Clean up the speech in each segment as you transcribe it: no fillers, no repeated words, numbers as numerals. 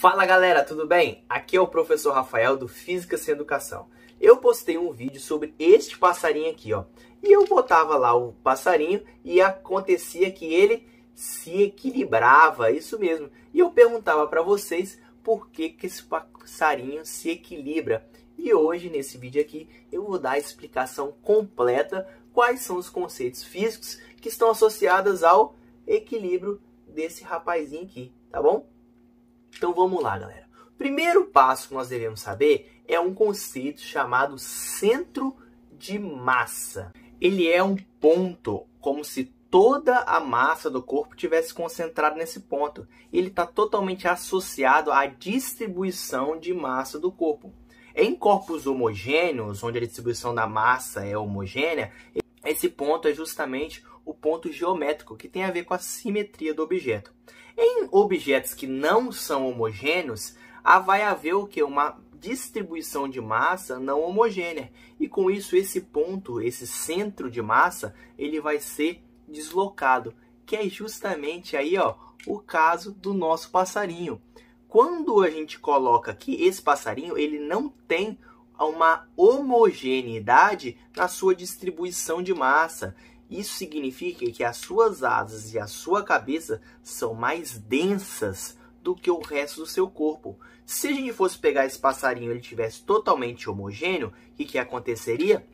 Fala galera, tudo bem? Aqui é o professor Rafael do Física Sem Educação. Eu postei um vídeo sobre este passarinho aqui, ó. E eu botava lá o passarinho e acontecia que ele se equilibrava, isso mesmo. E eu perguntava para vocês por que esse passarinho se equilibra. E hoje, nesse vídeo aqui, eu vou dar a explicação completa quais são os conceitos físicos que estão associados ao equilíbrio desse rapazinho aqui, tá bom? Então vamos lá, galera. O primeiro passo que nós devemos saber é um conceito chamado centro de massa. Ele é um ponto, como se toda a massa do corpo tivesse concentrada nesse ponto. Ele está totalmente associado à distribuição de massa do corpo. Em corpos homogêneos, onde a distribuição da massa é homogênea, esse ponto é justamente o ponto geométrico, que tem a ver com a simetria do objeto. Em objetos que não são homogêneos, vai haver o quê? Uma distribuição de massa não homogênea. E com isso, esse ponto, esse centro de massa, ele vai ser deslocado, que é justamente aí, ó, o caso do nosso passarinho. Quando a gente coloca aqui esse passarinho, ele não tem uma homogeneidade na sua distribuição de massa. Isso significa que as suas asas e a sua cabeça são mais densas do que o resto do seu corpo. Se a gente fosse pegar esse passarinho e ele tivesse totalmente homogêneo, o que aconteceria?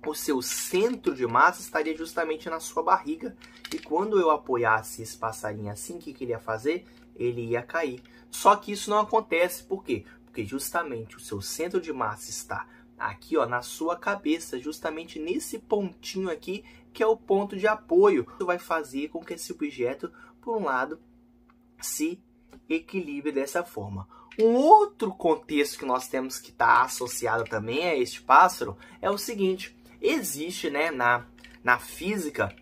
O seu centro de massa estaria justamente na sua barriga. E quando eu apoiasse esse passarinho assim, o que ele ia fazer? Ele ia cair. Só que isso não acontece. Por quê? Porque justamente o seu centro de massa está aqui, ó, na sua cabeça, justamente nesse pontinho aqui, que é o ponto de apoio. Isso vai fazer com que esse objeto, por um lado, se equilibre dessa forma. Um outro contexto que nós temos que estar associado também a este pássaro é o seguinte: existe, né, na física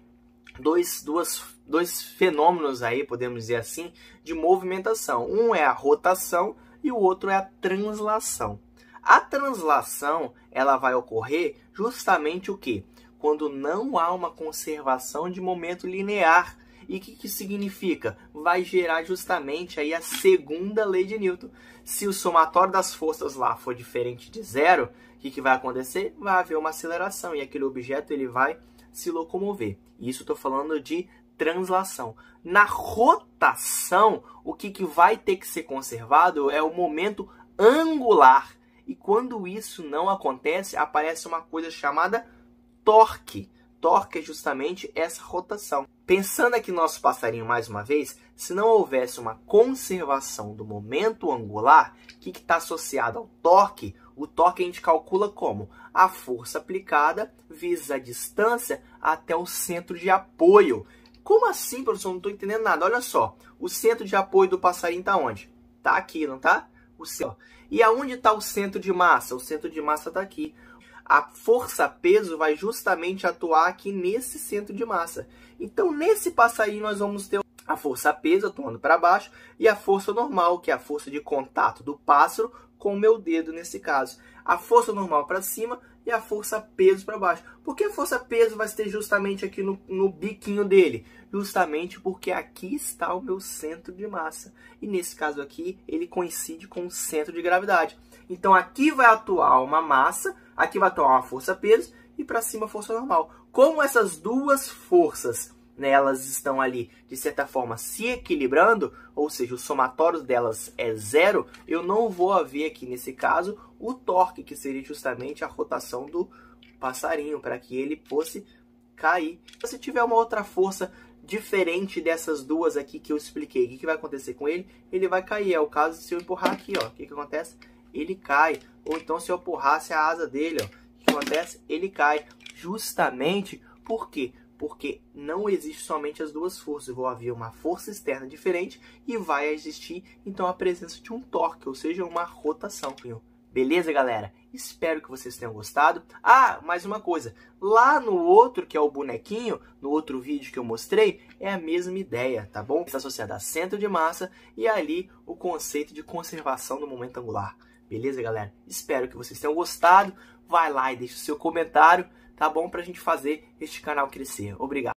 dois fenômenos aí, podemos dizer assim, de movimentação. Um é a rotação e o outro é a translação. A translação, ela vai ocorrer justamente o quê? Quando não há uma conservação de momento linear. E o que significa? Vai gerar justamente aí a segunda lei de Newton. Se o somatório das forças lá for diferente de zero, o que vai acontecer? Vai haver uma aceleração e aquele objeto ele vai se locomover. Isso eu estou falando de translação. Na rotação, o que vai ter que ser conservado é o momento angular. E quando isso não acontece, aparece uma coisa chamada torque. Torque é justamente essa rotação. Pensando aqui no nosso passarinho mais uma vez, se não houvesse uma conservação do momento angular, o que está associado ao torque? O torque a gente calcula como? A força aplicada vezes a distância até o centro de apoio. Como assim, professor? Não estou entendendo nada. Olha só, o centro de apoio do passarinho está onde? Está aqui, não está? E aonde está o centro de massa? O centro de massa está aqui. A força-peso vai justamente atuar aqui nesse centro de massa. Então, nesse passarinho, nós vamos ter a força-peso atuando para baixo e a força normal, que é a força de contato do pássaro com o meu dedo, nesse caso. A força normal para cima e a força-peso para baixo. Por que a força-peso vai ter justamente aqui no biquinho dele? Justamente porque aqui está o meu centro de massa. E nesse caso aqui, ele coincide com o centro de gravidade. Então, aqui vai atuar uma massa, aqui vai atuar uma força-peso e para cima a força normal. Como essas duas forças, né, elas estão ali, de certa forma, se equilibrando, ou seja, o somatório delas é zero, eu não vou haver aqui, nesse caso, o torque, que seria justamente a rotação do passarinho, para que ele fosse cair. Se tiver uma outra força diferente dessas duas aqui que eu expliquei, o que vai acontecer com ele? Ele vai cair. É o caso se eu empurrar aqui, ó. O que acontece? Ele cai. Ou então se eu empurrasse a asa dele, ó, o que acontece? Ele cai. Justamente por quê? Porque não existe somente as duas forças. Vai haver uma força externa diferente e vai existir, então, a presença de um torque, ou seja, uma rotação. Beleza, galera? Espero que vocês tenham gostado. Ah, mais uma coisa. Lá no outro, que é o bonequinho, no outro vídeo que eu mostrei, é a mesma ideia, tá bom? Está associada a centro de massa e ali o conceito de conservação do momento angular. Beleza, galera? Espero que vocês tenham gostado. Vai lá e deixa o seu comentário, tá bom? Pra gente fazer este canal crescer. Obrigado.